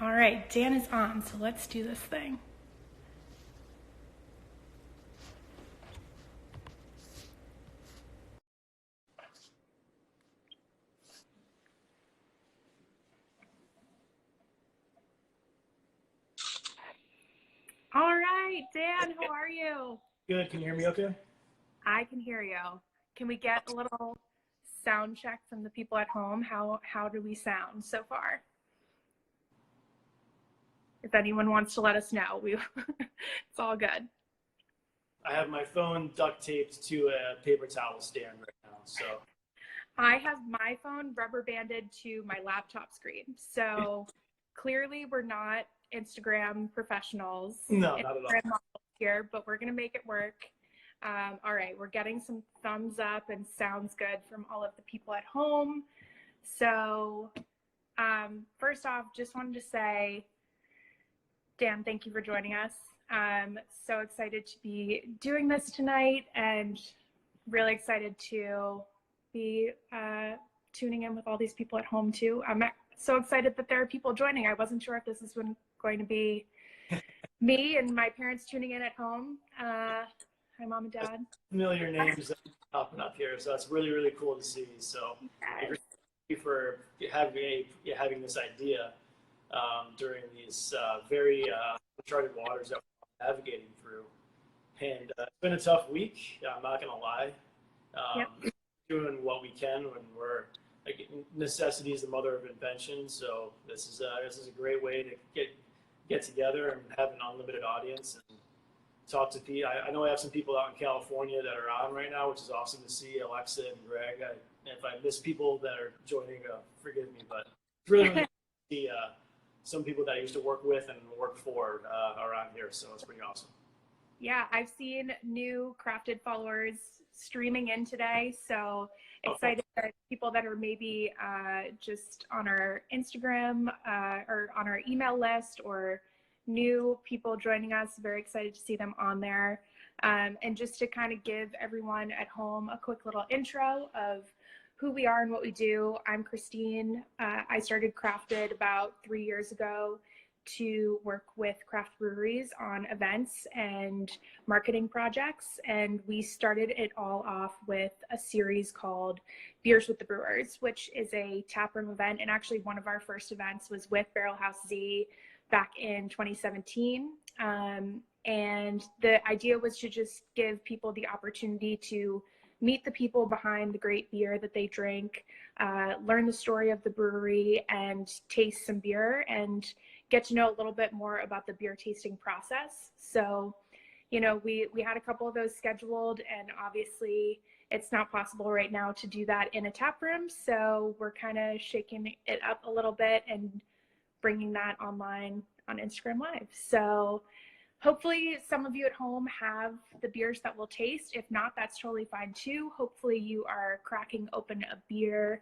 All right, Dan is on, so let's do this thing. All right, Dan, how are you? Good. Can you hear me okay? I can hear you. Can we get a little sound check from the people at home? How do we sound so far? If anyone wants to let us know, it's all good. I have my phone duct taped to a paper towel stand right now. So I have my phone rubber banded to my laptop screen. So clearly we're not Instagram professionals, no, not at all. Instagram models here, but we're going to make it work. All right, we're getting some thumbs up and sounds good from all of the people at home. So first off, just wanted to say, Dan, thank you for joining us. I'm so excited to be doing this tonight and really excited to be tuning in with all these people at home too. I'm so excited that there are people joining. I wasn't sure if this is going to be me and my parents tuning in at home. Hi, Mom and Dad. Familiar names that are popping up here, so that's really, really cool to see. So Yes. thank you for having this idea during these very uncharted waters that we're navigating through. And it's been a tough week. I'm not gonna lie. Yep. Doing what we can when we're like necessity is the mother of invention. So this is a great way to get together and have an unlimited audience and talk to people. I know I have some people out in California that are on right now, which is awesome to see. Alexa and Greg. If I miss people that are joining, forgive me, but it's really to see some people that I used to work with and work for are on here, so it's pretty awesome. Yeah, I've seen new crafted followers streaming in today, so excited that people that are maybe just on our Instagram or on our email list or new people joining us, very excited to see them on there. And just to kind of give everyone at home a quick little intro of who we are and what we do. I'm Christine. I started Crafted about 3 years ago to work with craft breweries on events and marketing projects. And we started it all off with a series called Beers with the Brewers, which is a taproom event. And actually one of our first events was with Barrel House Z back in 2017. And the idea was to just give people the opportunity to meet the people behind the great beer that they drink, learn the story of the brewery, and taste some beer and get to know a little bit more about the beer tasting process. So, you know, we had a couple of those scheduled, and obviously it's not possible right now to do that in a tap room. So we're kind of shaking it up a little bit and bringing that online on Instagram Live. So hopefully some of you at home have the beers that we'll taste. If not, that's totally fine too. Hopefully you are cracking open a beer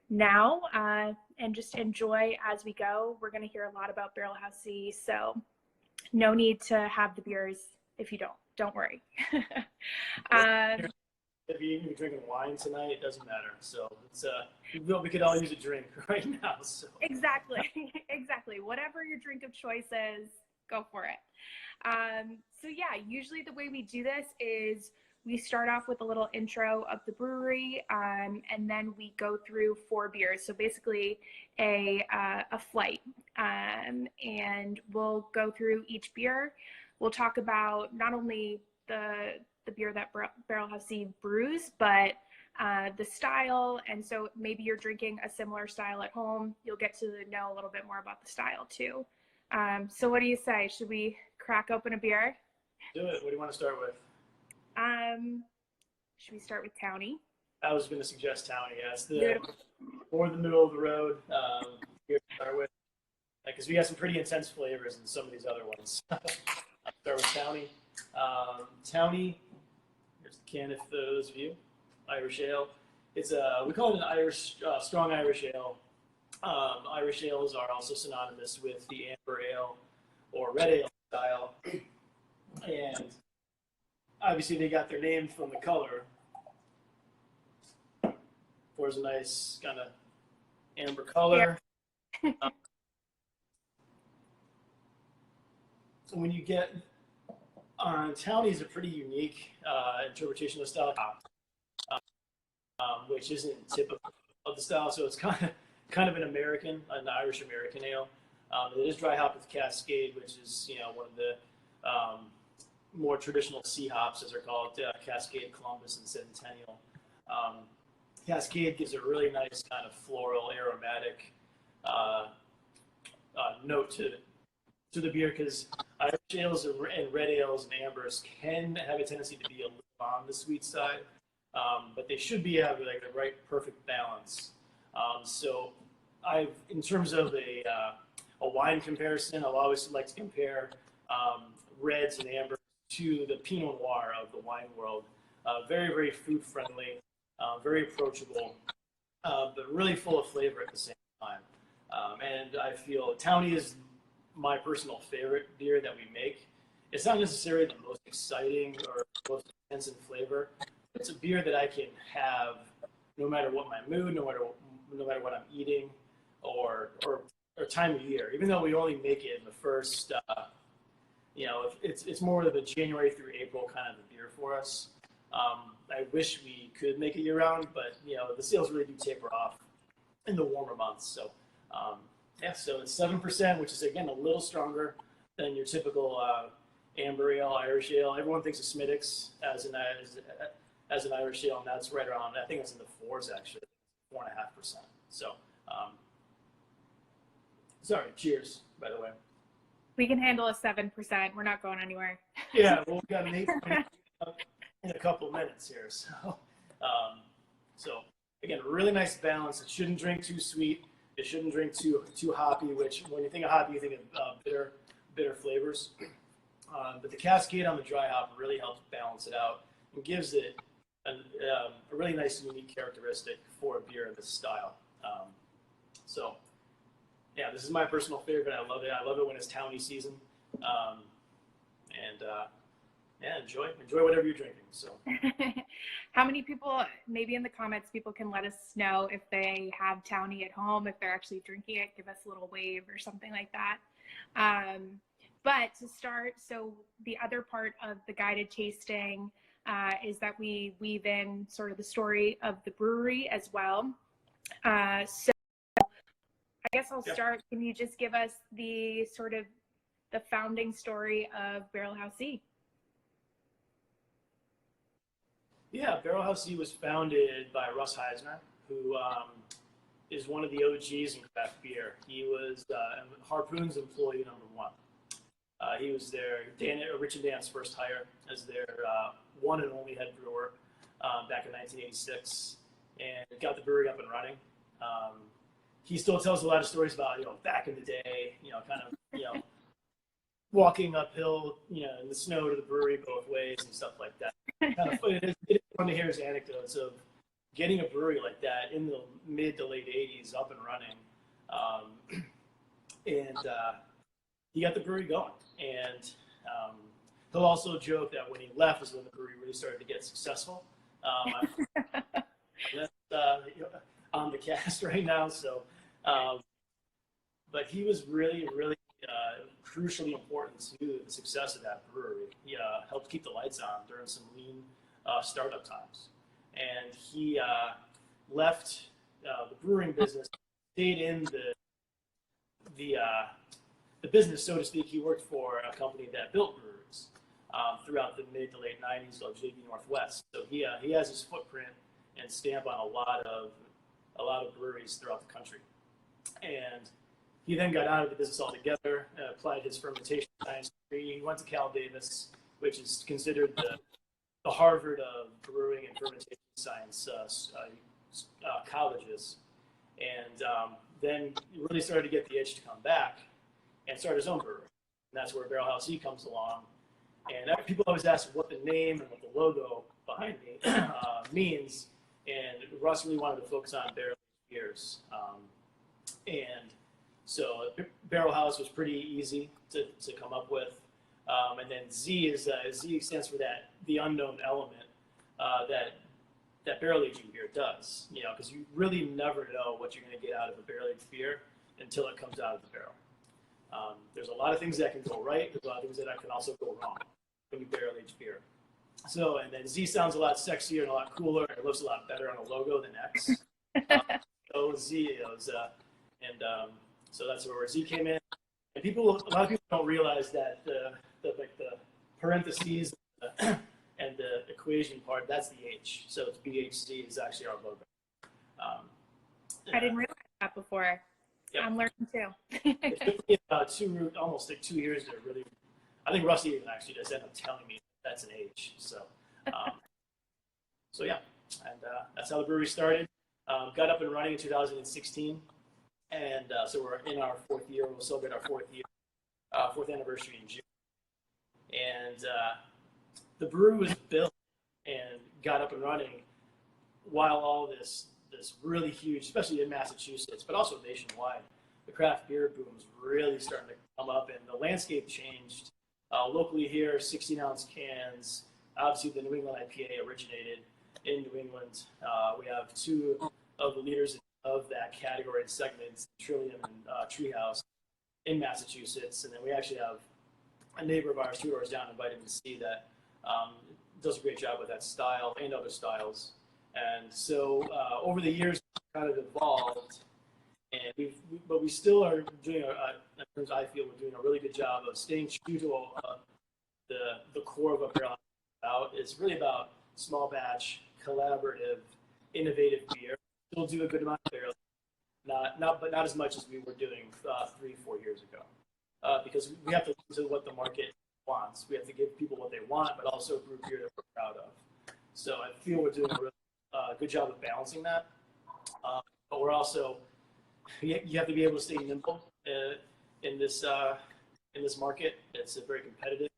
now and just enjoy as we go. We're going to hear a lot about Barrel House Z, so no need to have the beers if you don't worry. If you're drinking wine tonight, it doesn't matter. So it's we could all use a drink right now. So Exactly. Whatever your drink of choice is, go for it. So yeah, usually the way we do this is we start off with a little intro of the brewery, and then we go through 4 beers. So basically a flight, and we'll go through each beer. We'll talk about not only the beer that Barrel House Z brews, but the style. And so maybe you're drinking a similar style at home. You'll get to know a little bit more about the style too. So what do you say? Should we crack open a beer? do it. What do you want to start with? Should we start with Townie? I was going to suggest Townie. Yeah, it's the more the middle of the road beer to start with, because we got some pretty intense flavors in some of these other ones. I'll start with Townie. Townie, here's the can for those of you. Irish ale. It's we call it an Irish strong Irish ale. Irish ales are also synonymous with the amber ale or red ale style, and obviously they got their name from the color. Pours a nice kind of amber color. when you get Townie is a pretty unique interpretation of the style, which isn't typical of the style. So it's kind of an Irish American ale. It is dry hop with Cascade, which is one of the more traditional C hops, as they're called, Cascade, Columbus, and Centennial. Cascade gives a really nice kind of floral, aromatic note to the beer, because Irish ales and red ales and ambers can have a tendency to be a little on the sweet side, but they should be having like the right perfect balance. So in terms of a wine comparison, I'll always like to compare reds and ambers to the Pinot Noir of the wine world. Very, very food friendly, very approachable, but really full of flavor at the same time. And I feel Townie is my personal favorite beer that we make. It's not necessarily the most exciting or most intense in flavor. It's a beer that I can have no matter what my mood, no matter what I'm eating, or time of year. Even though we only make it in the first, it's more of a January through April kind of a beer for us. I wish we could make it year round, but the sales really do taper off in the warmer months. So so it's 7%, which is again a little stronger than your typical amber ale, Irish ale. Everyone thinks of Smithwick's as an Irish ale, and that's right around. I think it's in the fours actually, 4.5%. So, sorry. Cheers, by the way. We can handle a 7%. We're not going anywhere. Yeah, well, we've got an 8 in a couple minutes here. So again, really nice balance. It shouldn't drink too sweet. It shouldn't drink too hoppy. Which, when you think of hoppy, you think of bitter flavors. But the Cascade on the dry hop really helps balance it out and gives it a really nice, unique characteristic for a beer of this style. So, yeah, this is my personal favorite. I love it. I love it when it's Townie season. Enjoy whatever you're drinking. So, how many people, maybe in the comments, people can let us know if they have Townie at home, if they're actually drinking it, give us a little wave or something like that. But to start, so the other part of the guided tasting is that we weave in sort of the story of the brewery as well. So I guess I'll start. Can you just give us the sort of the founding story of Barrel House E? Yeah, Barrel House E was founded by Russ Heisner, who is one of the OGs in craft beer. He was Harpoon's employee #1. He was Rich and Dan's first hire as their one and only head brewer back in 1986, and got the brewery up and running. He still tells a lot of stories about back in the day, walking uphill, in the snow to the brewery both ways and stuff like that. Kind of funny. It is fun to hear his anecdotes of getting a brewery like that in the mid to late 80s up and running. He got the brewery going. And he'll also joke that when he left was when the brewery really started to get successful. That's on the cast right now. So, but he was really, really crucially important to the success of that brewery. He helped keep the lights on during some lean startup times. And he left the brewing business, stayed in the business, so to speak. He worked for a company that built breweries throughout the mid to late 90s called JB Northwest. So he has his footprint and stamp on a lot of breweries throughout the country. And he then got out of the business altogether, applied his fermentation science degree. He went to Cal Davis, which is considered the Harvard of brewing and fermentation science colleges. And then he really started to get the itch to come back and start his own brewery. And that's where Barrel House E comes along. And people always ask what the name and what the logo behind me means. And Russ really wanted to focus on barrel beers. And so Barrel House was pretty easy to come up with. And then Z stands for the unknown element that barrel aging beer does. Because you really never know what you're going to get out of a barrel aged beer until it comes out of the barrel. There's a lot of things that can go right. There's a lot of things that can also go wrong when you barrel age beer. So, and then Z sounds a lot sexier and a lot cooler, and it looks a lot better on a logo than X. So Z is, so that's where Z came in. And a lot of people don't realize that the parentheses and the equation part, that's the H. So it's BHZ is actually our logo. I didn't realize that before. Yep. I'm learning too. It took me about almost like 2 years to really. I think Rusty even actually just ended up telling me that's an H. So, so yeah, and that's how the brewery started. Got up and running in 2016, and so we're in our 4th year. We'll celebrate our 4th anniversary in June. And the brewery was built and got up and running while all this really huge, especially in Massachusetts, but also nationwide, the craft beer boom was really starting to come up, and the landscape changed. Locally here, 16-ounce cans. Obviously, the New England IPA originated in New England. We have 2 of the leaders of that category and segments, Trillium and Treehouse, in Massachusetts. And then we actually have a neighbor of ours 2 doors down in Vitamin C that does a great job with that style and other styles. And so over the years, it's kind of evolved, and but we still are doing, I feel we're doing a really good job of staying true to the core of what Barrel House is about. It's really about small batch, collaborative, innovative beer. Still do a good amount of barrel, but not as much as we were doing 3-4 years ago, because we have to listen to what the market wants. We have to give people what they want, but also brew beer that we're proud of. So I feel we're doing a really good job of balancing that, but we're also, you have to be able to stay nimble in this market. It's very competitive,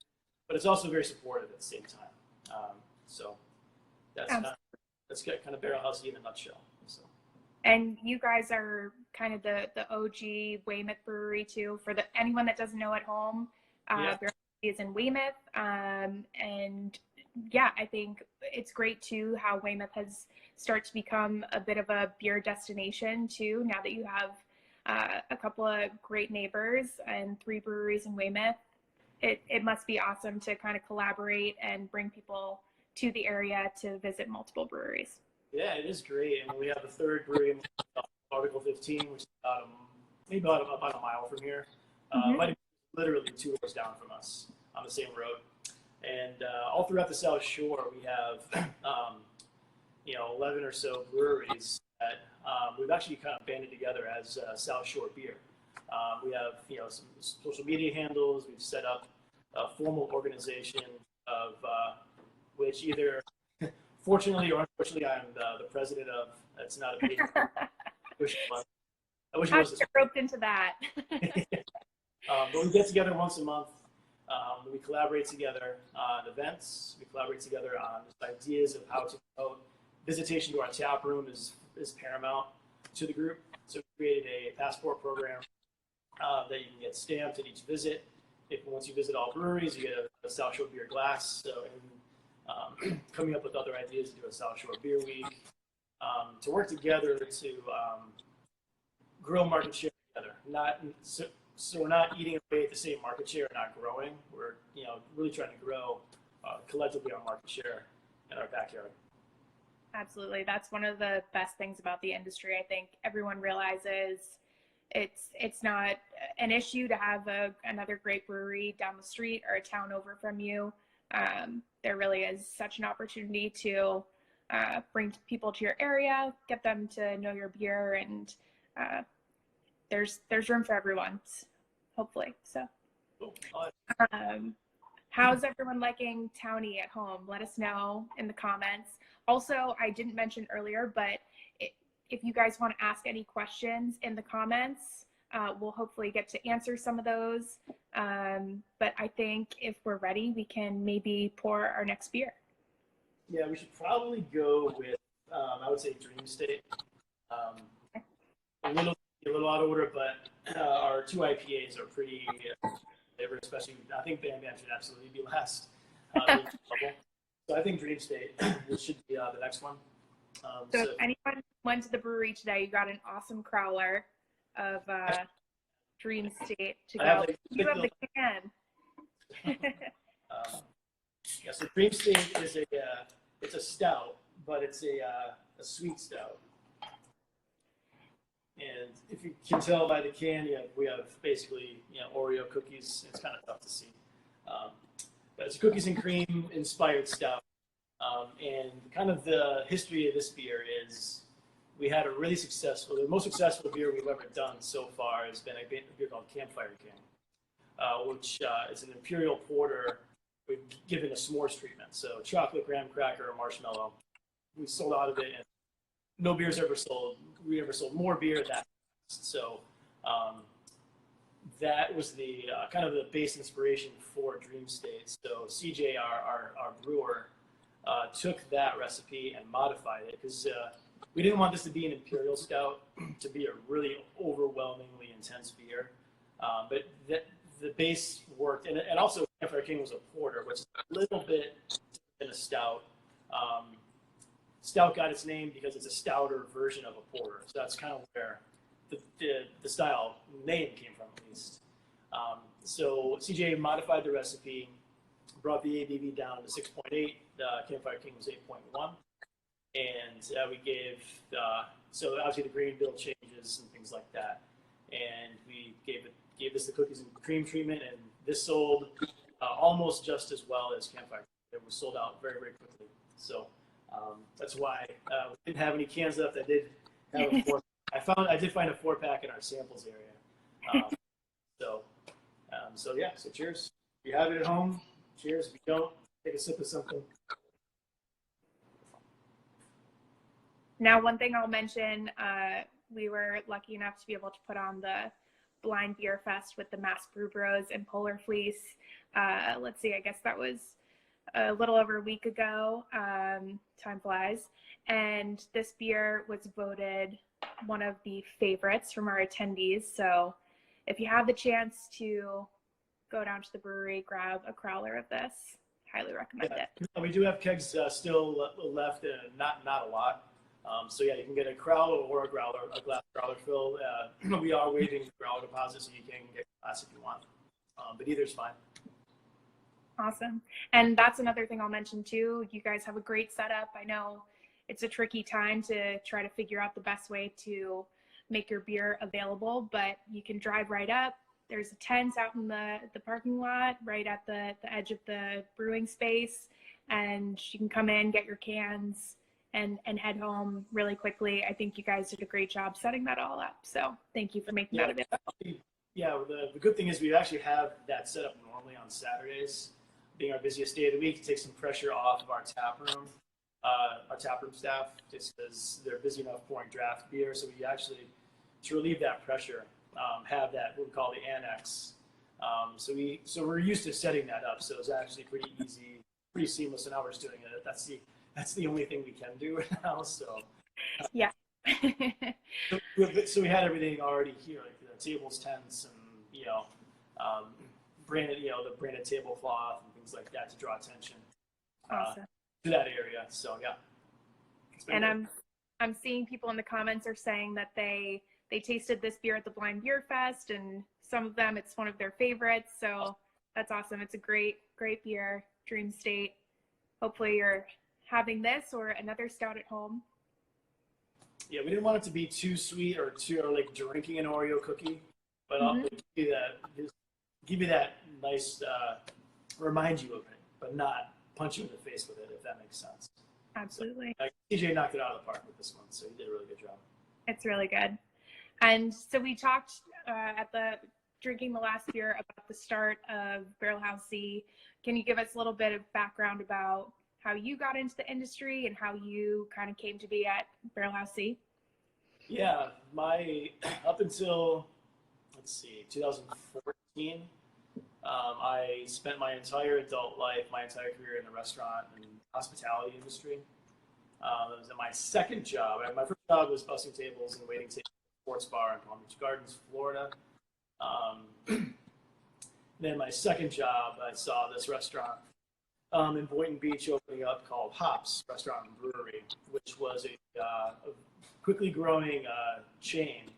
but it's also very supportive at the same time. So that's kind of Barrel House in a nutshell. So. And you guys are kind of the OG Weymouth brewery too. For anyone that doesn't know at home, Barrel House is in Weymouth, and yeah, I think it's great too how Weymouth has started to become a bit of a beer destination too. Now that you have a couple of great neighbors and 3 breweries in Weymouth, it must be awesome to kind of collaborate and bring people to the area to visit multiple breweries. Yeah, it is great. And we have a 3rd brewery in Article 15, which is maybe about a mile from here. Might be literally 2 doors down from us on the same road. And all throughout the South Shore, we have 11 or so breweries that we've actually kind of banded together as South Shore Beer. We have some social media handles. We've set up a formal organization of which either fortunately or unfortunately I'm the president of. That's not a big. I wish it was. Get roped into that. But we get together once a month. We collaborate together on events. We collaborate together on ideas of how to promote. Visitation to our tap room is paramount to the group. So we created a passport program that you can get stamped at each visit. Once you visit all breweries, you get a South Shore beer glass. So, and coming up with other ideas to do a South Shore Beer Week, to work together to grow market share together. So we're not eating away at the same market share, not growing. We're really trying to grow collectively our market share in our backyard. Absolutely. That's one of the best things about the industry. I think everyone realizes it's not an issue to have another great brewery down the street or a town over from you. There really is such an opportunity to bring people to your area, get them to know your beer, and there's room for everyone, hopefully. So, how's everyone liking Townie at home? Let us know in the comments. Also, I didn't mention earlier, but if you guys want to ask any questions in the comments, we'll hopefully get to answer some of those. But I think if we're ready, we can maybe pour our next beer. Yeah, we should probably go with, I would say, Dream State. A little out of order, but our 2 IPAs are pretty flavored, especially, I think Bam Bam should absolutely be last. So I think Dream State should be the next one. So if anyone went to the brewery today, you got an awesome crowler of dream state to I have go. You have the can. Yeah, so Dream State is it's a stout, but it's a sweet stout. And if you can tell by the can, we have basically Oreo cookies. It's kind of tough to see, but it's a cookies and cream inspired stout. And kind of the history of this beer is we had a really the most successful beer we've ever done so far has been a beer called Campfire King, which is an imperial porter we've given a s'mores treatment. So chocolate, graham cracker, marshmallow. We sold out of it, and no beers ever sold. We ever sold more beer that. So that was the kind of the base inspiration for Dream State. So CJ, our brewer, took that recipe and modified it because we didn't want this to be an imperial stout to be a really overwhelmingly intense beer, but the base worked, and also Campfire King was a porter, which is a little bit in a stout. Stout got its name because it's a stouter version of a porter, so that's kind of where the style name came from, at least. So CJ modified the recipe, brought the ABV down to 6.8. Campfire King was 8.1, and we gave so obviously the grain bill changes and things like that, and we gave this the cookies and cream treatment, and this sold almost just as well as Campfire. It was sold out very, very quickly. So that's why we didn't have any cans left. I did have a four. I did find a 4-pack in our samples area. So yeah. So cheers. If you have it at home, cheers. If you don't, take a sip of something. Now, one thing I'll mention, we were lucky enough to be able to put on the Blind Beer Fest with the Mass Brew Bros and Polar Fleece. Let's see, I guess that was a little over a week ago. Time flies. And this beer was voted one of the favorites from our attendees. So if you have the chance to go down to the brewery, grab a crowler of this, highly recommend it. We do have kegs still left, not a lot. So yeah, you can get a crowler or a glass growler fill. We are waiving the growler deposit, so you can get a glass if you want. But either's fine. Awesome. And that's another thing I'll mention too. You guys have a great setup. I know it's a tricky time to try to figure out the best way to make your beer available, but you can drive right up. There's a tent out in the parking lot right at the edge of the brewing space, and you can come in, get your cans, and head home really quickly. I think you guys did a great job setting that all up. So thank you for making that available. Yeah, the good thing is we actually have that set up normally on Saturdays, being our busiest day of the week, to take some pressure off of our tap room staff, just because they're busy enough pouring draft beer. So we actually, to relieve that pressure, have that what we call the annex. So we're used to setting that up. So it's actually pretty easy, pretty seamless. And now we're just doing it. That's the only thing we can do right now. So yeah. so we had everything already here, like the tables, tents, and branded, the branded tablecloth and things like that to draw attention to that area. So yeah. And I'm seeing people in the comments are saying that they tasted this beer at the Blind Beer Fest, and some of them it's one of their favorites. So that's awesome. It's a great beer, Dream State. Hopefully you're having this or another stout at home. Yeah, we didn't want it to be too sweet or like drinking an Oreo cookie, but I'll give you that nice, remind you of it, but not punch you in the face with it, if that makes sense. Absolutely. So, TJ knocked it out of the park with this one, so he did a really good job. It's really good. And so we talked at the drinking the last beer about the start of Barrel House Z. Can you give us a little bit of background about how you got into the industry and how you kind of came to be at Barrel House Z? Yeah, up until 2014, I spent my entire adult life, my entire career in the restaurant and hospitality industry. It was my second job. My first job was bussing tables and waiting tables at a sports bar in Palm Beach Gardens, Florida. Then my second job, I saw this restaurant in Boynton Beach opening up called Hops Restaurant and Brewery, which was a quickly growing chain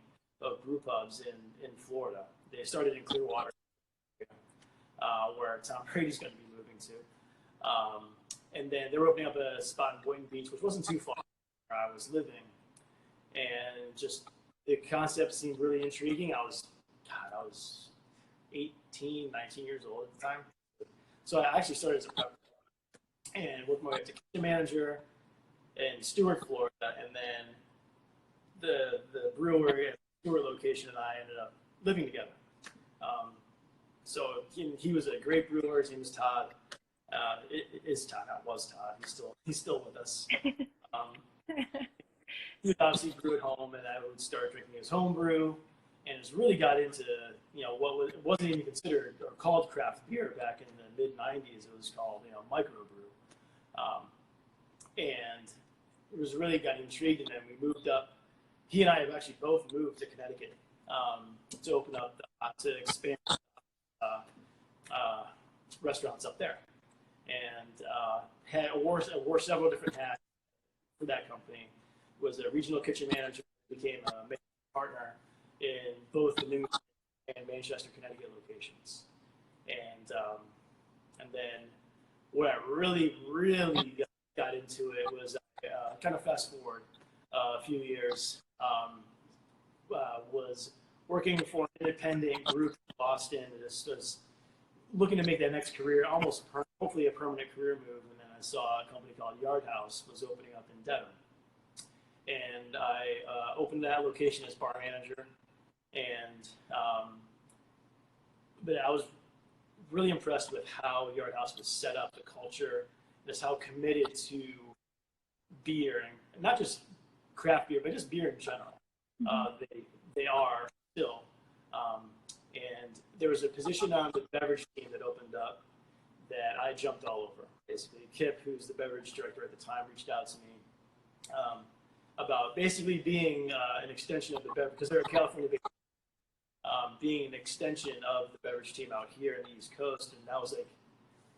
of brew pubs in Florida. They started in Clearwater, where Tom Brady's going to be moving to. And then they were opening up a spot in Boynton Beach, which wasn't too far from where I was living. And just the concept seemed really intriguing. I was 18, 19 years old at the time. So I actually started as a prep and worked my way up to kitchen manager in Stuart, Florida. And then the brewery and Stuart location and I ended up living together. So he was a great brewer. His name was Todd. It is Todd. That was Todd. He's still with us. He would obviously brew at home, and I would start drinking his home brew, and just really got into what wasn't even considered or called craft beer back in the mid '90s. It was called microbrew, and it was really got intrigued, and then we moved up. He and I have actually both moved to Connecticut to open up to expand restaurants up there, and wore several different hats for that company. Was a regional kitchen manager, became a managing partner in both the New and Manchester, Connecticut locations, and then what I really got into it was kind of fast forward a few years. Was working for an independent group in Boston that was looking to make that next career, hopefully a permanent career move. And then I saw a company called Yard House was opening up in Devon. And I opened that location as bar manager. And but I was really impressed with how Yard House was set up, the culture, just how committed to beer, and not just craft beer, but just beer in general. They are still. And there was a position on the beverage team that opened up that I jumped all over. Basically, Kip, who's the beverage director at the time, reached out to me about basically being an extension of the beverage, because they're a California-based, being an extension of the beverage team out here in the East Coast, and that was like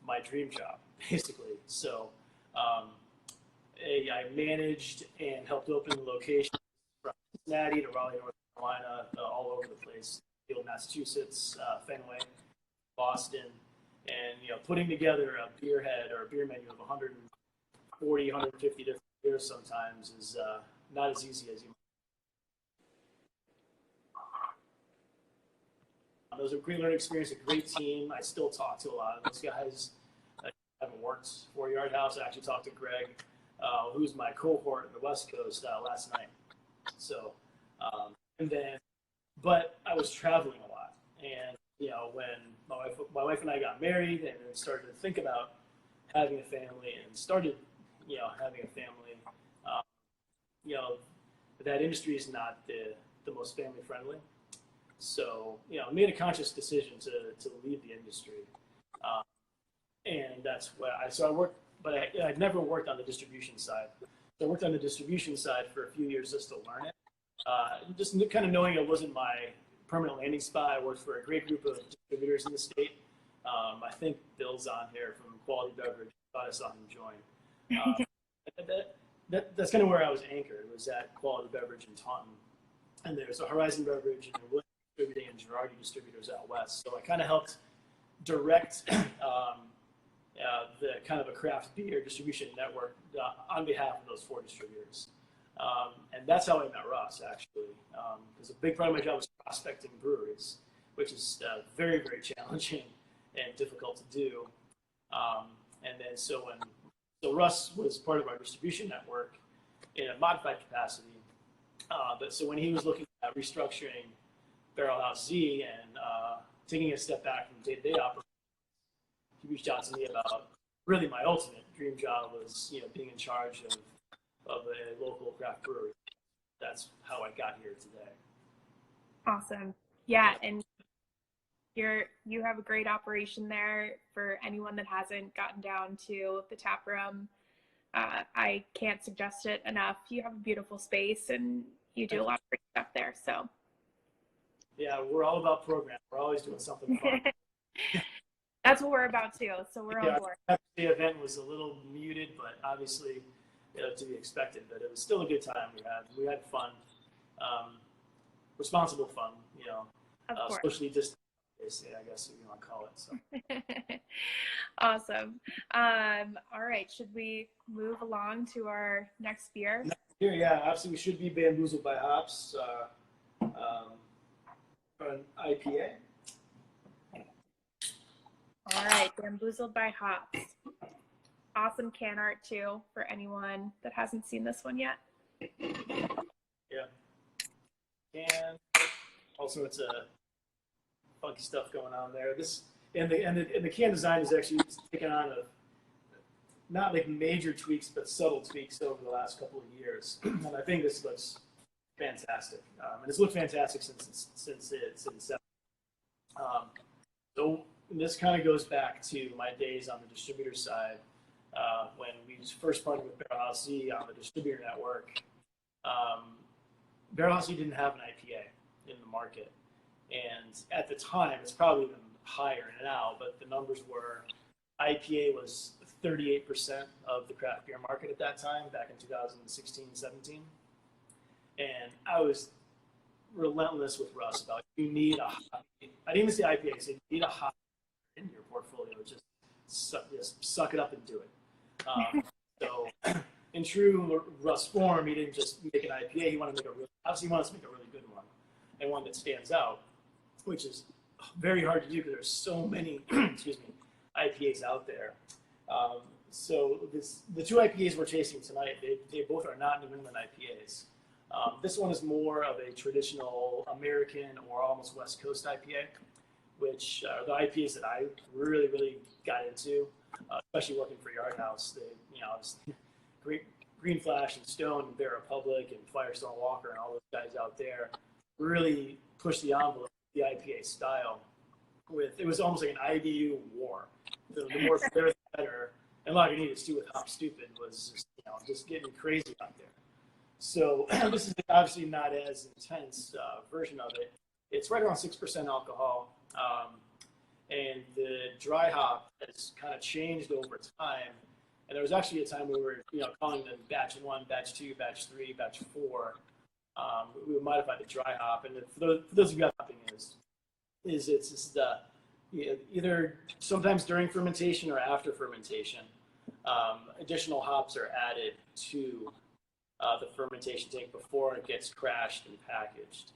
my dream job, basically. So I managed and helped open the location from Cincinnati to Raleigh, North Carolina, all over the place. Massachusetts, Fenway, Boston, and putting together a beer head or a beer menu of 140, 150 different beers sometimes is not as easy as you might. It was a great learning experience, a great team. I still talk to a lot of those guys. I haven't worked for Yard House. I actually talked to Greg, who's my cohort in the West Coast, last night. So, but I was traveling a lot, and when my wife and I got married, and then started to think about having a family, and started having a family, that industry is not the most family friendly. So I made a conscious decision to leave the industry, and that's what I worked, but I'd never worked on the distribution side. So I worked on the distribution side for a few years just to learn it. Just kind of knowing it wasn't my permanent landing spot. I worked for a great group of distributors in the state. I think Bill's on here from Quality Beverage. I thought I saw him join. That's kind of where I was anchored, was at Quality Beverage in Taunton. And there's a Horizon Beverage and Williams Distributing and Girardi Distributors out west. So I kind of helped direct the kind of a craft beer distribution network on behalf of those 4 distributors. And that's how I met Ross, actually, because a big part of my job was prospecting breweries, which is very, very challenging and difficult to do. And then so Russ was part of our distribution network in a modified capacity. But so when he was looking at restructuring Barrel House Z and taking a step back from day-to-day operations, he reached out to me about really my ultimate dream job was being in charge of a local craft brewery. That's how I got here today. Awesome. Yeah, and you have a great operation there. For anyone that hasn't gotten down to the tap room, I can't suggest it enough. You have a beautiful space and you do a lot of great stuff there. So yeah, we're all about program. We're always doing something fun. That's what we're about too. So we're on board. The event was a little muted, but obviously to be expected. But it was still a good time. We had fun. responsible fun, Of course. socially distant, I guess if you want to call it. So. Awesome. All right. Should we move along to our next beer? Here, yeah, absolutely. We should be bamboozled by hops. An IPA. All right. Bamboozled by hops. Awesome can art too for anyone that hasn't seen this one yet. Yeah. And also, it's a funky stuff going on there. This and the can design is actually taken on not like major tweaks, but subtle tweaks over the last couple of years. And I think this looks fantastic. And it's looked fantastic since its inception. So this kind of goes back to my days on the distributor side when we first partnered with Barrel House Z on the distributor network. Barrel House Z didn't have an IPA in the market. And at the time, it's probably even higher now, but the numbers were IPA was 38% of the craft beer market at that time, back in 2016, 17. And I was relentless with Russ about you need a hot, I didn't even say IPA, I said you need a hot in your portfolio. Just suck it up and do it. So in true Russ form, he didn't just make an IPA, he wanted to make obviously he wanted to make a really good one and one that stands out, which is very hard to do because there's so many excuse me, IPAs out there. So the two IPAs we're tasting tonight, they both are not New England IPAs. This one is more of a traditional American or almost West Coast IPA, which are the IPAs that I really, really got into, especially working for Yard House. Green Flash and Stone and Bear Republic and Firestone Walker and all those guys out there really pushed the envelope of the IPA style. It was almost like an IBU war. The more better, the better. And Lagunitas too with Hop Stupid was just getting crazy out there. So this is obviously not as intense version of it. It's right around 6% alcohol, and the dry hop has kind of changed over time. And there was actually a time we were calling them batch 1, batch 2, batch 3, batch 4. We would modify the dry hop, and for those of you hopping it's either sometimes during fermentation or after fermentation. Additional hops are added to the fermentation tank before it gets crashed and packaged.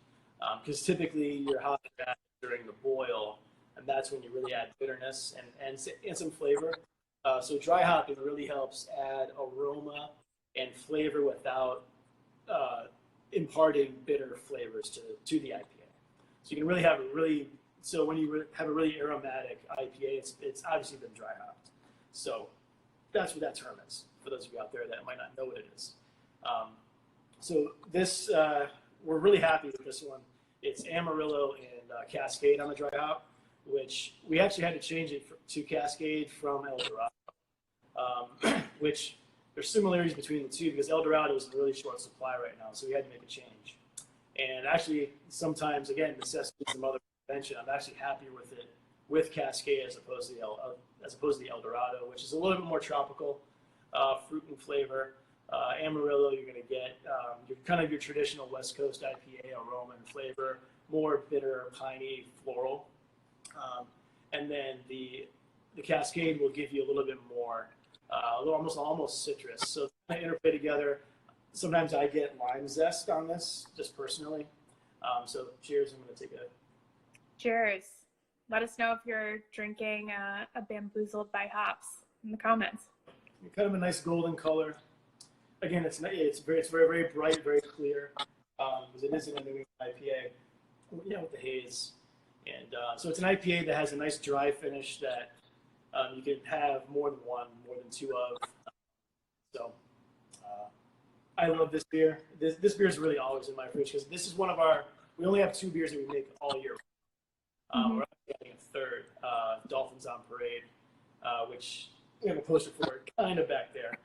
Because typically your hops are added during the boil, and that's when you really add bitterness and some flavor. So dry hopping really helps add aroma and flavor without imparting bitter flavors to the IPA. So you can really have when you have a really aromatic IPA, it's obviously been dry hopped. So that's what that term is for those of you out there that might not know what it is. So this, we're really happy with this one. It's Amarillo and Cascade on the dry hop, which we actually had to change it to Cascade from El Dorado, which there's similarities between the two because El Dorado is in really short supply right now, so we had to make a change. And actually, sometimes, again, necessity some other convention. I'm actually happier with it with Cascade as opposed to the El Dorado, which is a little bit more tropical fruit and flavor. Amarillo, you're going to get your traditional West Coast IPA aroma and flavor, more bitter, piney, floral, and then the Cascade will give you a little bit more, almost citrus. So they interplay together. Sometimes I get lime zest on this, just personally. So cheers! I'm going to take a cheers. Let us know if you're drinking a Bamboozled by Hops in the comments. Kind of a nice golden color. Again, it's very, very bright, very clear, because it is an New England IPA, with the haze. And so it's an IPA that has a nice dry finish that you can have more than two of. So I love this beer. This beer is really always in my fridge because this is we only have 2 beers that we make all year. We're actually getting a third, Dolphins on Parade, which we have a poster for it kind of back there.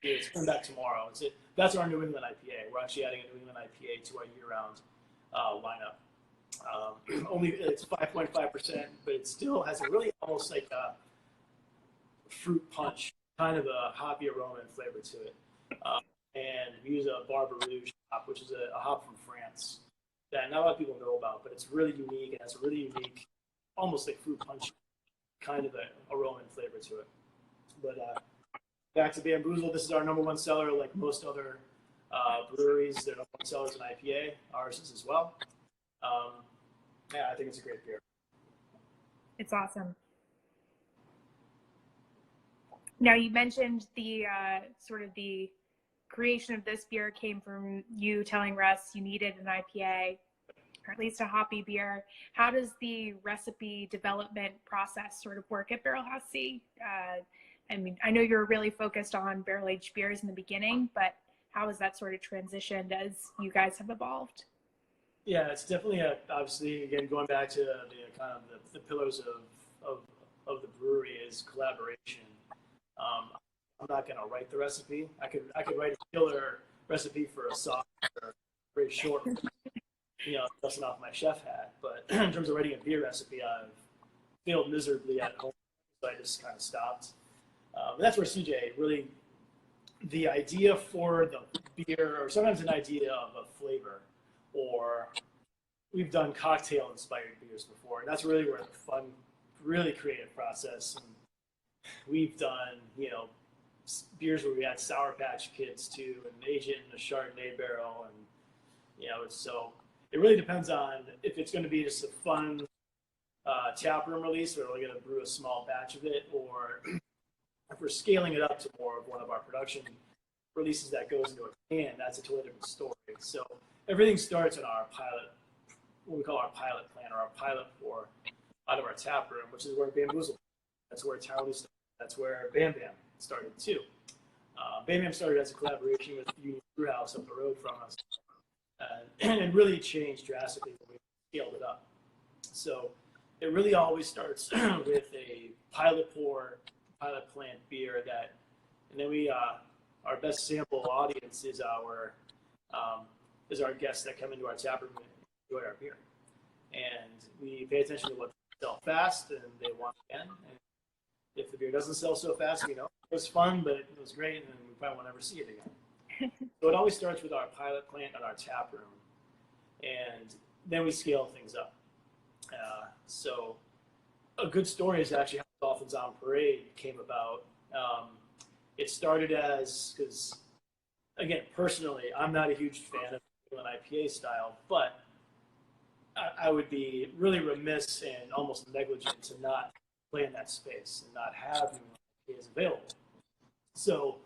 It's coming back tomorrow. That's our New England IPA. We're actually adding a New England IPA to our year-round lineup. It's 5.5%, but it still has a really almost like a fruit punch, kind of a hoppy aroma and flavor to it. And we use a Barbe Rouge hop, which is a hop from France that not a lot of people know about, but it's really unique and has a really unique, almost like fruit punch kind of a aroma and flavor to it. But back to Bamboozle, this is our #1 seller, like most other breweries. Their #1 seller is an IPA. Ours is as well. Yeah, I think it's a great beer. It's awesome. Now, you mentioned the sort of the creation of this beer came from you telling Russ you needed an IPA, or at least a hoppy beer. How does the recipe development process sort of work at Barrel House C? I mean, I know you're really focused on barrel-aged beers in the beginning, but how has that sort of transitioned as you guys have evolved? Yeah, it's definitely obviously, again, going back to the kind of the pillars of the brewery is collaboration. I'm not going to write the recipe. I could write a killer recipe for a sauce or very short, dusting off my chef hat. But in terms of writing a beer recipe, I've failed miserably at home, so I just kind of stopped. But that's where CJ really, the idea for the beer, or sometimes an idea of a flavor, or we've done cocktail-inspired beers before, and that's really where the fun, really creative process. And we've done, beers where we had Sour Patch Kids too, and aged in a Chardonnay barrel, and so it really depends on if it's going to be just a fun taproom release where we're going to brew a small batch of it, or if we're scaling it up to more of one of our production releases that goes into a can. That's a totally different story. So everything starts in our pilot, what we call our pilot plant, or our pilot pour out of our tap room, which is where Bamboozle. That's where Townley started. That's where Bam Bam started too. Bam Bam started as a collaboration with Union Brewhouse up the road from us, and really changed drastically when we scaled it up. So it really always starts with a pilot pour, pilot plant beer and then we our best sample audience is our guests that come into our tap room and enjoy our beer, and we pay attention to what they sell fast and they want again. And if the beer doesn't sell so fast, it was fun, but it was great, and then we probably won't ever see it again. So it always starts with our pilot plant and our tap room, and then we scale things up. So a good story is actually how Dolphins on Parade came about. It started because, again, personally, I'm not a huge fan of an IPA style, but I would be really remiss and almost negligent to not play in that space and not have IPAs available. So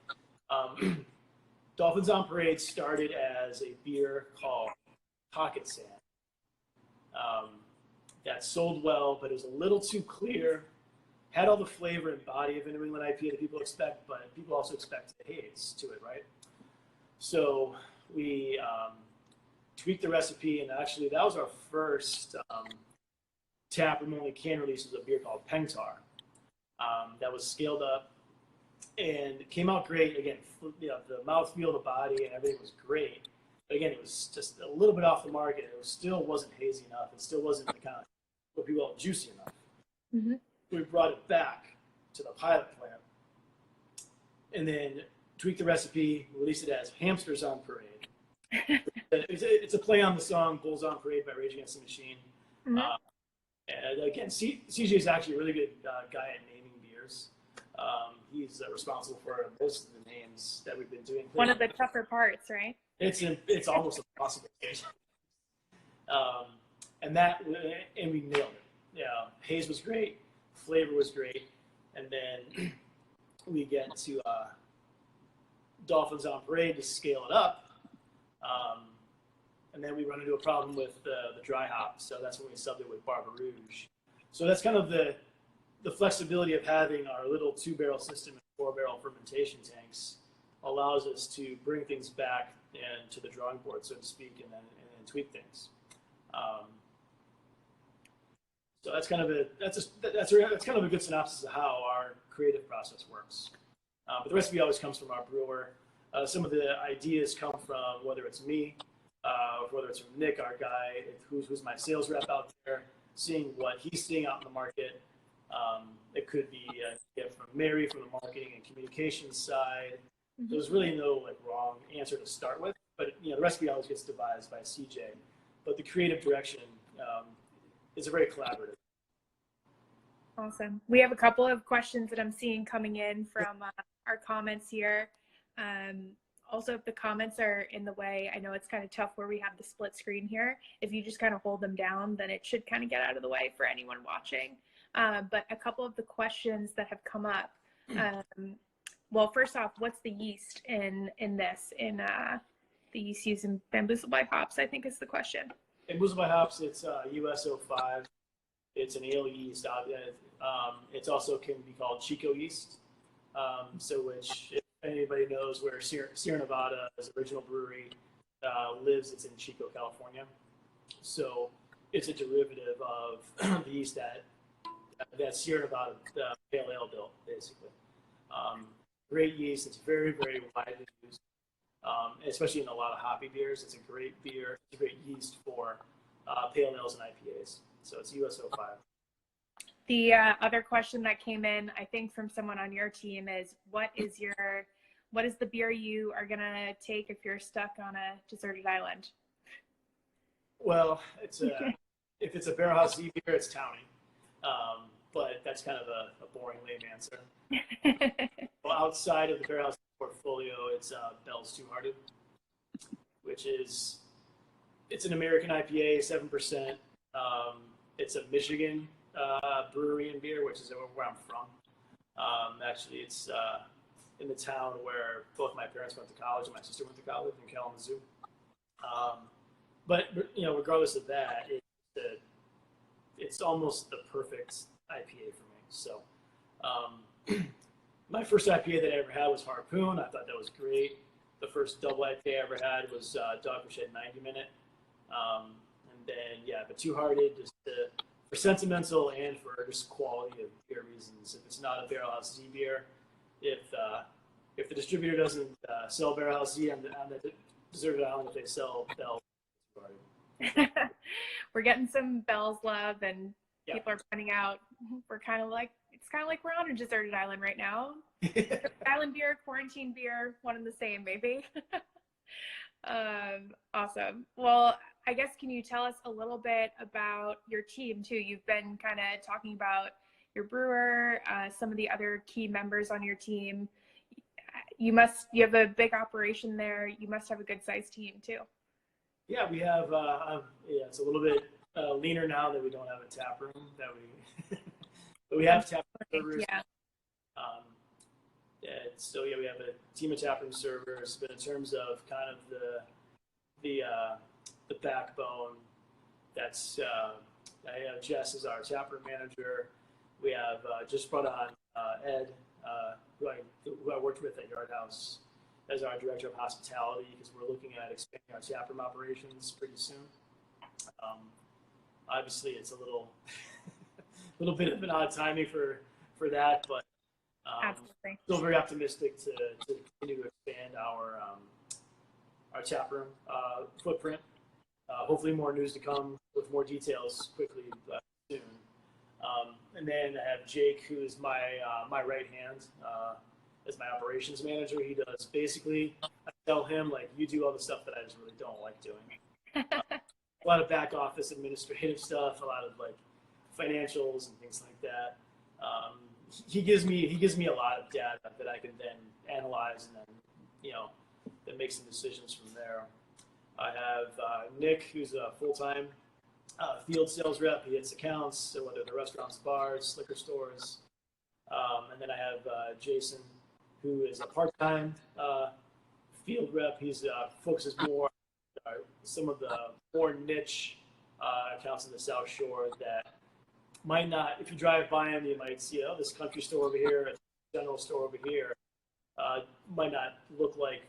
Dolphins on Parade started as a beer called Pocket Sand. That sold well, but it was a little too clear. Had all the flavor and body of a New England IPA that people expect, but people also expect a haze to it, right? So we tweaked the recipe, and actually that was our first taproom only can release of a beer called Pengtar. That was scaled up and it came out great. Again, the mouthfeel, the body, and everything was great. But again, it was just a little bit off the market. It still wasn't hazy enough. It still wasn't the kind of what people call juicy enough. Mm-hmm. We brought it back to the pilot plant and then tweaked the recipe, released it as Hamsters on Parade. It's a play on the song Bulls on Parade by Rage Against the Machine. Mm-hmm. And again, CJ is actually a really good guy at naming beers. He's responsible for most of the names that we've been doing. One of the tougher parts, right? It's almost impossible. And we nailed it. Yeah, haze was great, flavor was great, and then we get to Dolphins on Parade to scale it up. And then we run into a problem with the dry hop, so that's when we subbed it with Barber Rouge. So that's kind of the flexibility of having our little 2-barrel system and 4-barrel fermentation tanks allows us to bring things back and to the drawing board, so to speak, and then tweak things. So that's kind of a good synopsis of how our creative process works. But the recipe always comes from our brewer. Some of the ideas come from whether it's me, whether it's from Nick, our guy, who's my sales rep out there, seeing what he's seeing out in the market. It could be from Mary from the marketing and communications side. There's really no wrong answer to start with, but the recipe always gets devised by CJ. but the creative direction is a very collaborative. Awesome. We have a couple of questions that I'm seeing coming in from our comments here. Also, if the comments are in the way, I know it's kind of tough where we have the split screen here. If you just kind of hold them down, then it should kind of get out of the way for anyone watching. But a couple of the questions that have come up. Well, first off, what's the yeast in this? The yeast used in Bamboozled by Hops, I think is the question. Bamboozled by Hops, it's US-05. It's an ale yeast. It's also can be called Chico yeast. Which, if anybody knows where Sierra Nevada's original brewery lives, it's in Chico, California. So it's a derivative of the yeast that Sierra Nevada pale ale built, basically. Great yeast. It's very, very widely used, especially in a lot of hoppy beers. It's a great beer. It's a great yeast for pale ales and IPAs. So it's US-05. The other question that came in, I think from someone on your team, is what is the beer you are gonna take if you're stuck on a deserted island? Well, if it's a barrelhouse Z beer, it's Townie. But that's kind of a boring lame answer. Well, outside of the barrelhouse portfolio, it's Bell's Two Hearted, which it's an American IPA, 7%. It's a Michigan brewery and beer, which is where I'm from. Actually, it's in the town where both my parents went to college and my sister went to college in Kalamazoo. But regardless of that, it's almost the perfect IPA for me. So my first IPA that I ever had was Harpoon. I thought that was great. The first double IPA I ever had was Dogfish Head 90 Minute. And then, but Two Hearted, just for sentimental and for just quality of beer reasons. If it's not a Barrelhouse Z beer, if the distributor doesn't sell Barrelhouse Z on the deserted island, if they sell Bell's Two Hearted. We're getting some Bell's love, and people are pointing out it's kind of like we're on a deserted island right now. Island beer, quarantine beer, one and the same, maybe. Awesome. Well, I guess, can you tell us a little bit about your team too? You've been kind of talking about your brewer, some of the other key members on your team. You have a big operation there. You must have a good sized team too. Yeah, we have. It's a little bit leaner now that we don't have a tap room. But we have tap room servers. Yeah. So we have a team of tap room servers. But in terms of kind of the backbone, that's Jess is our tap room manager. We have just brought on Ed, who I worked with at Yard House, as our director of hospitality, because we're looking at expanding our tap room operations pretty soon. Obviously, it's a little bit of an odd timing for that, but still very optimistic to continue to expand our tap room footprint. Hopefully, more news to come with more details quickly soon. And then I have Jake, who is my right hand as my operations manager. He does basically, I tell him, like, you do all the stuff that I just really don't like doing. A lot of back office administrative stuff, a lot of like financials and things like that. He gives me a lot of data that I can then analyze and then then make some decisions from there. I have Nick, who's a full-time field sales rep. He hits accounts, so whether they're restaurants, bars, liquor stores. And then I have Jason, who is a part-time field rep. He's focuses more on some of the more niche accounts in the South Shore that might not, if you drive by them, you might see, this country store over here, a general store over here, might not look like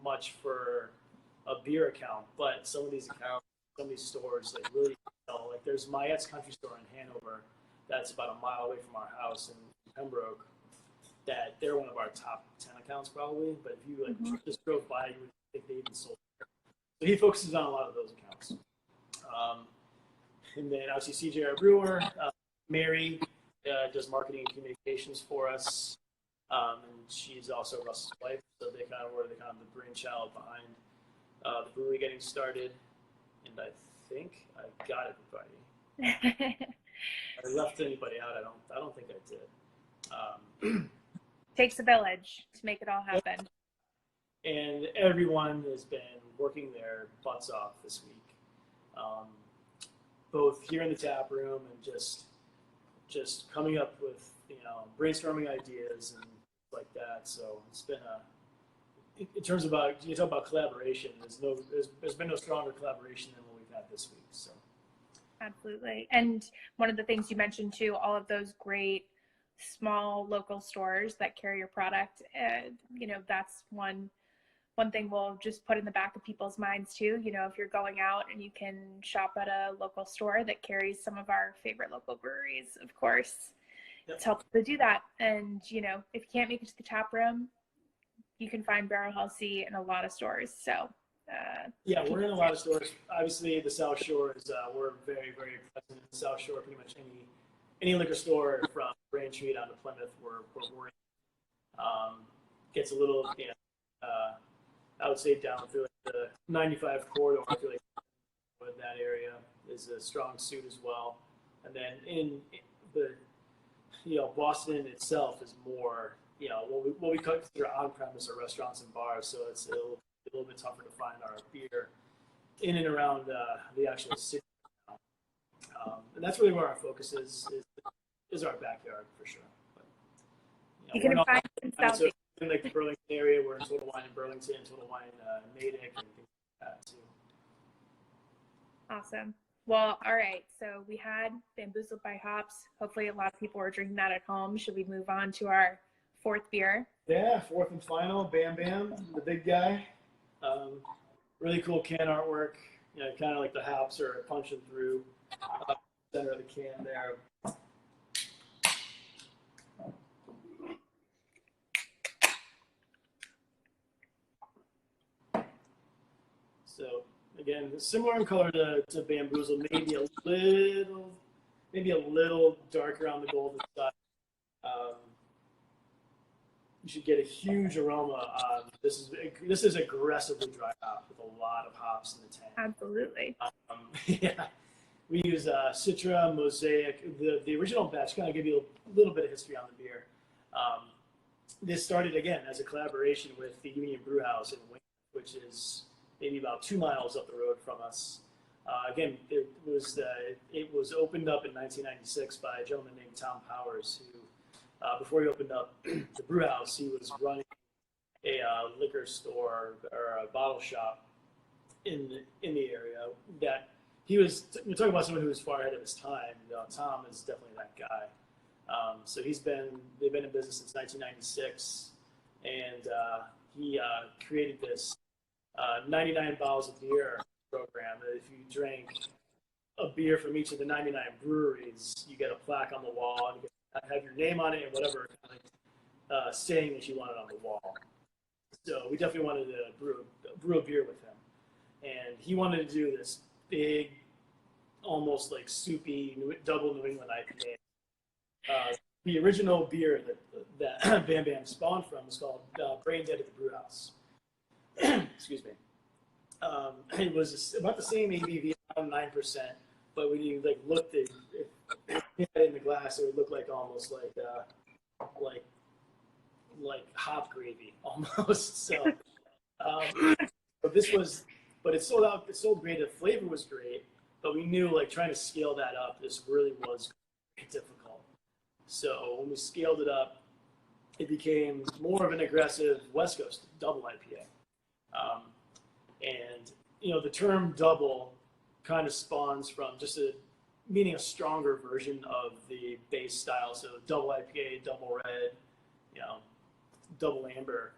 much for a beer account, but some of these accounts, some of these stores, like really sell. Like there's Mayette's Country Store in Hanover, that's about a mile away from our house in Pembroke. That they're one of our top 10 accounts probably, but if you just drove by, you would think they even sold beer. So he focuses on a lot of those accounts. And then obviously CJ, our brewer, Mary does marketing and communications for us, and she's also Russ's wife. So were the brainchild behind the brewery getting started. And I think I got everybody. I left anybody out. I don't think I did. Takes a village to make it all happen. And everyone has been working their butts off this week, both here in the tap room and just coming up with brainstorming ideas and like that. So it's been in terms about you talk about collaboration. There's been no stronger collaboration than what we've had this week. So absolutely. And one of the things you mentioned too, all of those great small local stores that carry your product, that's one thing we'll just put in the back of people's minds too. If you're going out and you can shop at a local store that carries some of our favorite local breweries, of course, yep. It's helpful to do that. And if you can't make it to the tap room, you can find Barrel House C in a lot of stores. So yeah, we're in a lot of stores. Obviously, the South Shore is we're very, very present in the South Shore. Pretty much any liquor store from Braintree down to Plymouth, we're in. Gets a little, I would say down through the 95 corridor. I feel like in that area is a strong suit as well. And then in the, Boston itself is more, what we consider on-premise or restaurants and bars. So it's a little bit tougher to find our beer in and around the actual city. And that's really where our focus is our backyard for sure. But, you can find in South in like the Burlington area, we're in Total Wine in Burlington, Total Wine Natick, and things like that too. Awesome. Well, all right. So we had Bamboozled by Hops. Hopefully a lot of people are drinking that at home. Should we move on to our fourth beer? Yeah, fourth and final, Bam Bam, the big guy. Really cool can artwork. Kind of like the hops are punching through the center of the can there. So again, similar in color to Bamboozle, maybe a little darker on the golden side. You should get a huge aroma. This is aggressively dry hop with a lot of hops in the tank. Absolutely. Yeah, we use Citra, Mosaic. The original batch, kind of give you a little bit of history on the beer. This started again as a collaboration with the Union Brew House in Wayne, which is maybe about 2 miles up the road from us. Again, it was opened up in 1996 by a gentleman named Tom Powers, who before he opened up the brew house, he was running a liquor store or a bottle shop in the area. That you're talking about someone who was far ahead of his time. Tom is definitely that guy. So they've been in business since 1996, and he created this 99 bottles of beer program. That if you drank a beer from each of the 99 breweries, you get a plaque on the wall, and you have your name on it and whatever saying that you wanted on the wall. So we definitely wanted to brew a beer with him, and he wanted to do this big, almost like soupy double New England IPA. The original beer that Bam Bam spawned from was called Brain Dead at the Brew House. Excuse me. It was about the same ABV, around 9%, but when you looked at it in the glass, it would look like almost like hop gravy almost. So, but it sold out. It sold great. The flavor was great, but we knew trying to scale that up, this really was difficult. So when we scaled it up, it became more of an aggressive West Coast double IPA. And the term double kind of spawns from just meaning a stronger version of the base style. So double IPA, double red, double amber.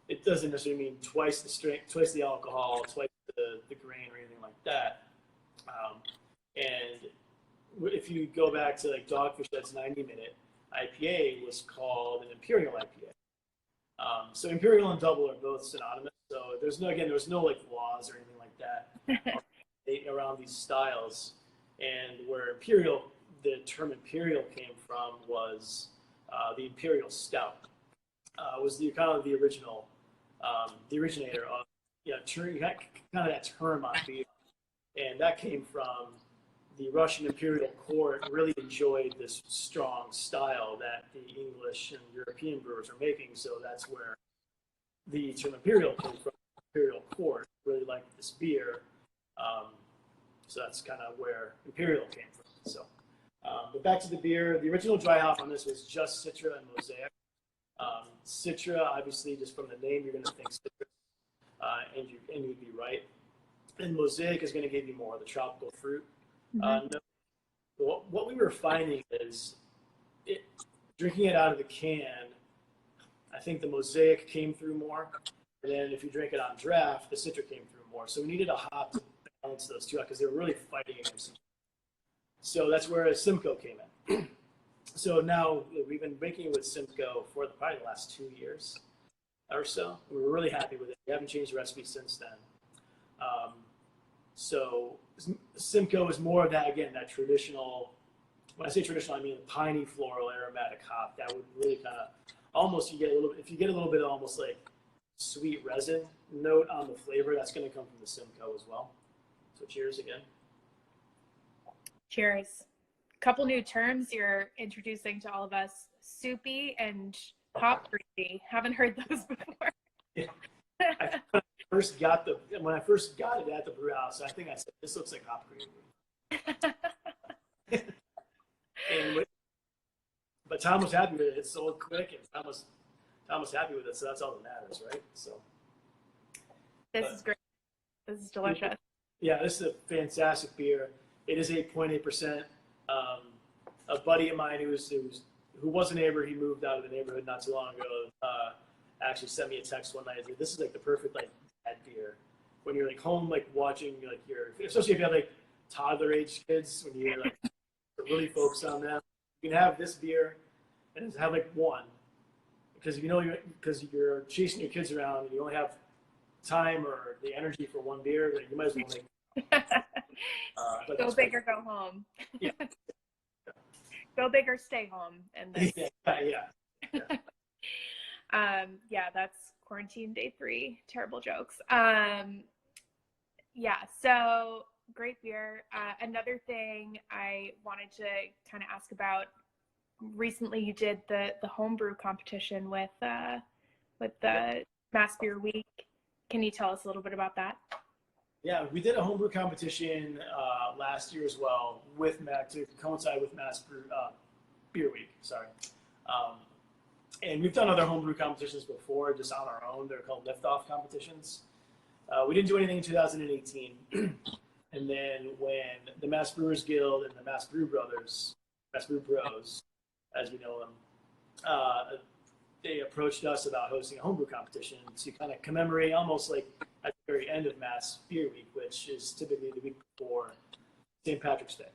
It doesn't necessarily mean twice the strength, twice the alcohol, twice the grain or anything like that. And if you go back to Dogfish, that's 90-minute IPA was called an Imperial IPA. So Imperial and double are both synonymous. So there's no laws or anything like that around these styles. And where the term Imperial came from was the Imperial Stout. Was the original, the originator of kind of that term on beer. And that came from the Russian imperial court really enjoyed this strong style that the English and European brewers are making. So that's where the term imperial came from. Imperial court really liked this beer. So that's kind of where imperial came from. So, but back to the beer. The original dry hop on this was just Citra and Mosaic. Citra, obviously, just from the name, you're going to think citrus, and you'd be right. And Mosaic is going to give you more of the tropical fruit. No, what we were finding is drinking it out of the can, I think the Mosaic came through more. And then if you drink it on draft, the Citra came through more. So we needed a hop to balance those two out because they were really fighting against each other. So that's where Simcoe came in. So now we've been making it with Simcoe for probably the last 2 years or so. We were really happy with it. We haven't changed the recipe since then. So Simcoe is more of that, again, that traditional, when I say traditional, I mean piney floral aromatic hop that would really kind of almost, if you get a little bit of almost like sweet resin note on the flavor, that's going to come from the Simcoe as well. So cheers again. Cheers. Couple new terms you're introducing to all of us: soupy and hop greasy. Haven't heard those before. Yeah. When I first got it at the brew house, I think I said, "This looks like hop gravy." But Tom was happy with it. It sold quick, and Tom was happy with it. So that's all that matters, right? So this is great. This is delicious. Yeah, this is a fantastic beer. It is 8.8%. A buddy of mine who was a neighbor, he moved out of the neighborhood not too long ago, actually sent me a text one night and said, "This is like the perfect like dad beer when you're like home, like watching like especially if you have like toddler age kids, when you're like really focused on them. You can have this beer and have like one, because you're chasing your kids around and you only have time or the energy for one beer, then you might as well make go big or go home. Yeah. Go big or stay home. And yeah. Yeah, that's quarantine day 3. Terrible jokes. Yeah, so great beer. Another thing I wanted to kind of ask about, recently you did the homebrew competition with the Mass Beer Week. Can you tell us a little bit about that? Yeah, we did a homebrew competition last year as well to coincide with Mass Beer Week. Sorry, and we've done other homebrew competitions before, just on our own. They're called liftoff competitions. We didn't do anything in 2018, and then when the Mass Brewers Guild and the Mass Brew Bros, as we know them, they approached us about hosting a homebrew competition to kind of commemorate, almost like at the very end of Mass Beer Week, which is typically the week before St. Patrick's Day.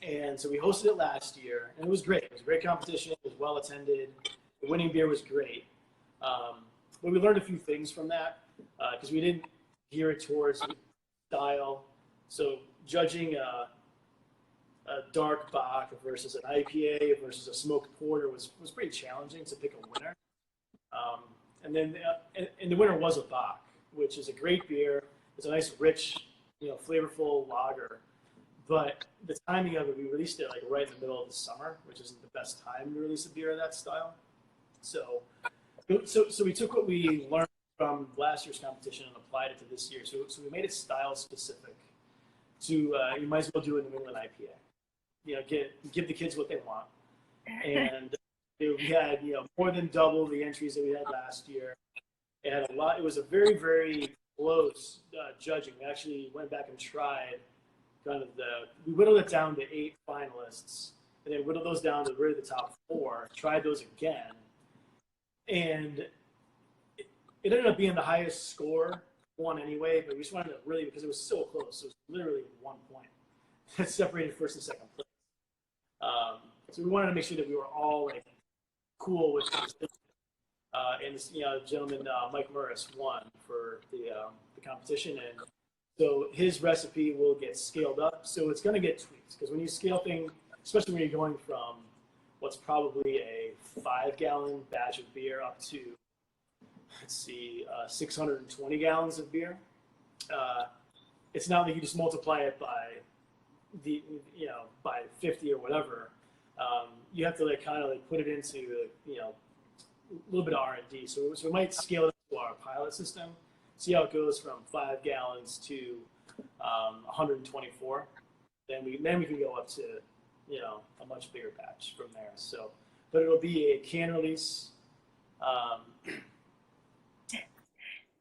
And so we hosted it last year, and it was great. It was a great competition. It was well attended. The winning beer was great. But we learned a few things from that because we didn't gear it towards style. So judging a dark Bock versus an IPA versus a smoked porter was pretty challenging to pick a winner. And then and the winner was a Bock, which is a great beer. It's a nice, rich, flavorful lager. But the timing of it, we released it like right in the middle of the summer, which isn't the best time to release a beer of that style. So we took what we learned from last year's competition and applied it to this year. So we made it style specific. You might as well do a New England IPA. Give the kids what they want. And we had more than double the entries that we had last year. It had a lot. It was a very, very close judging. We actually went back and tried we whittled it down to 8 finalists, and then whittled those down to really the top 4. Tried those again, and it ended up being the highest score one anyway. But we just wanted to really, because it was so close. It was literally 1 point that separated first and second place. So we wanted to make sure that we were all like cool with this. And this, gentleman Mike Murris won for the competition, and so his recipe will get scaled up. So it's going to get tweaked, because when you scale things, especially when you're going from what's probably a 5-gallon batch of beer up to 620 gallons of beer, it's not like you just multiply it by by 50 or whatever. You have to like kind of like put it into a little bit of R&D. So we might scale it to our pilot system, see how it goes from 5 gallons to 124. Then we can go up to a much bigger batch from there. So, but it'll be a can release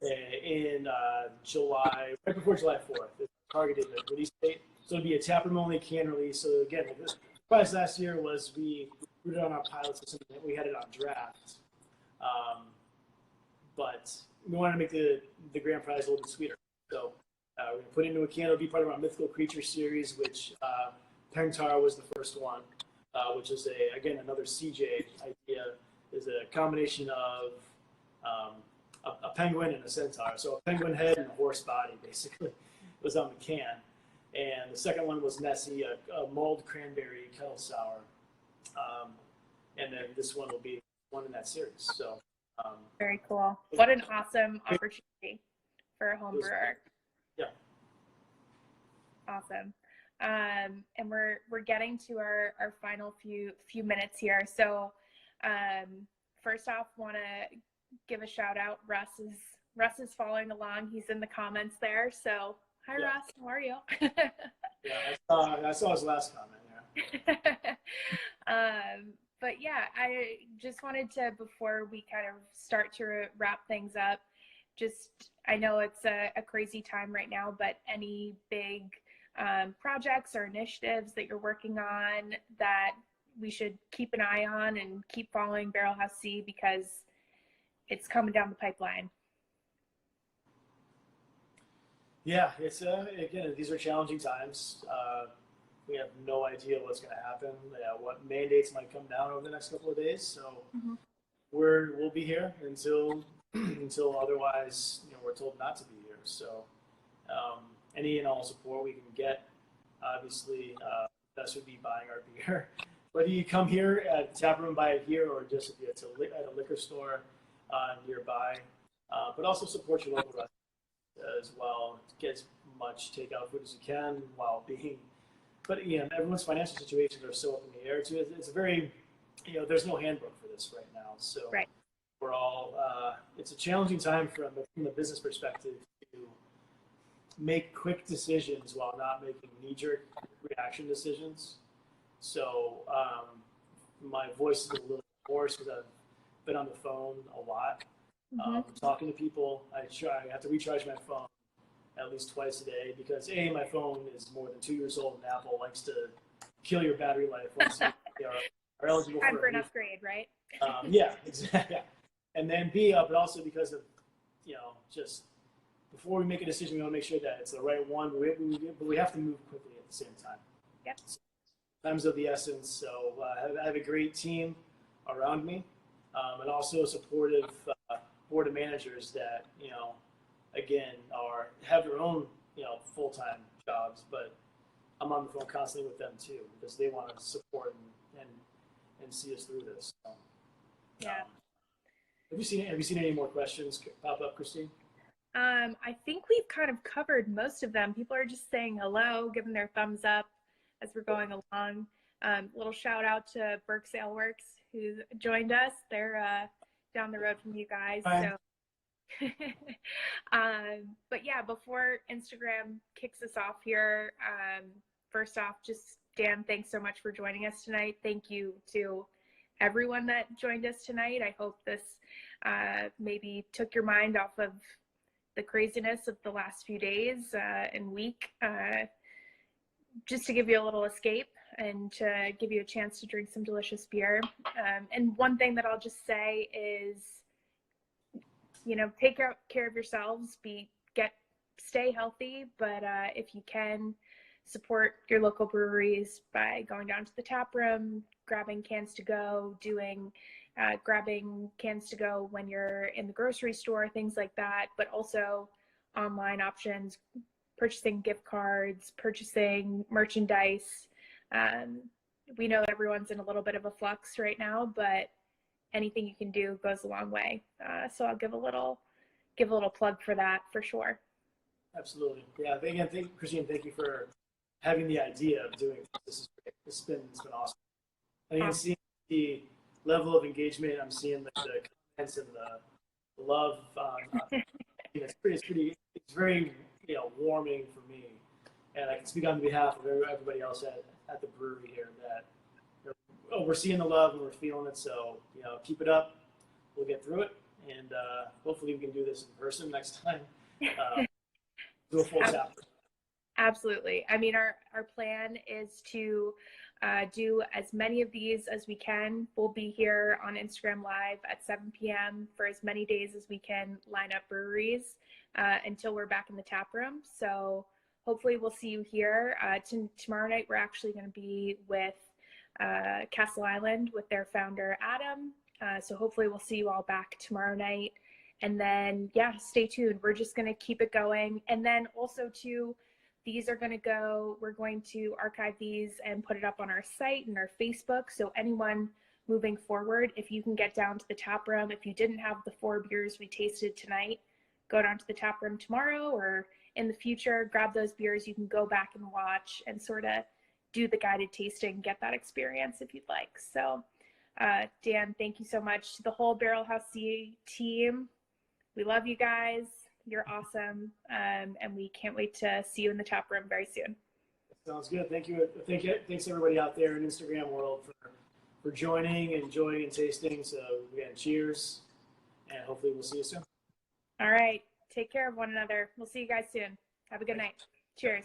in July, right before July 4th. It's targeted release date. So it'll be a taproom only can release. So again, the prize last year was we put it on our pilot system and we had it on draft. But we wanted to make the grand prize a little bit sweeter. So we're going to put it into a can. It'll be part of our Mythical Creature series, which Pengtar was the first one, which is again another CJ idea. Is a combination of a penguin and a centaur. So a penguin head and a horse body basically was on the can. And the second one was Nessie, a mulled cranberry kettle sour. And then this one will be one in that series. So very cool. What an awesome opportunity for a home brewer. Yeah. Awesome. And we're getting to our final few minutes here. So first off, want to give a shout out. Russ is following along. He's in the comments there. So hi, yeah. Russ. How are you? Yeah, I saw his last comment. Yeah. But yeah, I just wanted to, before we kind of start to wrap things up, I know it's a crazy time right now, but any big projects or initiatives that you're working on that we should keep an eye on and keep following Barrel House C, because it's coming down the pipeline. Yeah, it's again, these are challenging times. We have no idea what's going to happen, what mandates might come down over the next couple of days. So we'll be here until otherwise we're told not to be here. So any and all support we can get, obviously, best would be buying our beer. Whether you come here at the tap room, buy it here, or just if it's at a liquor store nearby, but also support your local restaurants as well. Get as much takeout food as you can while being. But everyone's financial situations are so up in the air too. It's a very, there's no handbook for this right now. So right. We're all. It's a challenging time from the business perspective to make quick decisions while not making knee-jerk reaction decisions. So my voice is a little hoarse because I've been on the phone a lot, talking to people. I have to recharge my phone at least twice a day because my phone is more than 2 years old, and Apple likes to kill your battery life once you are eligible for an upgrade, right? Yeah, exactly. Yeah. And then B, but also because of just before we make a decision, we want to make sure that it's the right one. But we have to move quickly at the same time. Yep. So, time's of the essence. So I have a great team around me, and also supportive board of managers that again have their own full-time jobs, but I'm on the phone constantly with them too because they want to support and see us through this. So, yeah. Have you seen any more questions pop up, Christine? I think we've kind of covered most of them. People are just saying hello, giving their thumbs up as we're going along. Little shout out to Burke's Ale Works who joined us. They're down the road from you guys. Hi. So but yeah, before Instagram kicks us off here, first off, just Dan, thanks so much for joining us tonight. Thank you to everyone that joined us tonight. I hope this maybe took your mind off of the craziness of the last few days and week, just to give you a little escape and to give you a chance to drink some delicious beer. And one thing that I'll just say is, take care of yourselves, stay healthy, but if you can, support your local breweries by going down to the tap room, grabbing cans to go, grabbing cans to go when you're in the grocery store, things like that, but also online options, purchasing gift cards, purchasing merchandise. We know everyone's in a little bit of a flux right now, but anything you can do goes a long way. So I'll give a little plug for that for sure. Absolutely. Yeah. Again, Christine, thank you for having the idea of doing this. This is great. It's been awesome. I mean, Awesome. seeing the level of engagement, I'm seeing the comments and the love. It's very, warming for me, and I can speak on behalf of everybody else at the brewery here that we're seeing the love and we're feeling it. So keep it up. We'll get through it, and hopefully we can do this in person next time. Do a full chapter. Absolutely. I mean, our plan is to do as many of these as we can. We'll be here on Instagram Live at 7 p.m. for as many days as we can line up breweries until we're back in the tap room. So hopefully we'll see you here. Tomorrow night, we're actually going to be with Castle Island with their founder, Adam. So hopefully we'll see you all back tomorrow night. And then, yeah, stay tuned. We're just going to keep it going. And then also, too, we're going to archive these and put it up on our site and our Facebook. So anyone moving forward, if you can get down to the tap room, if you didn't have the 4 beers we tasted tonight, go down to the tap room tomorrow or in the future, grab those beers. You can go back and watch and sort of do the guided tasting, get that experience if you'd like. So Dan, thank you so much to the whole Barrel House team. We love you guys. You're awesome. And we can't wait to see you in the tap room very soon. Sounds good. Thank you. Thanks everybody out there in Instagram world for joining, enjoying, and tasting. So again, cheers, and hopefully we'll see you soon. All right. Take care of one another. We'll see you guys soon. Have a good night. Cheers.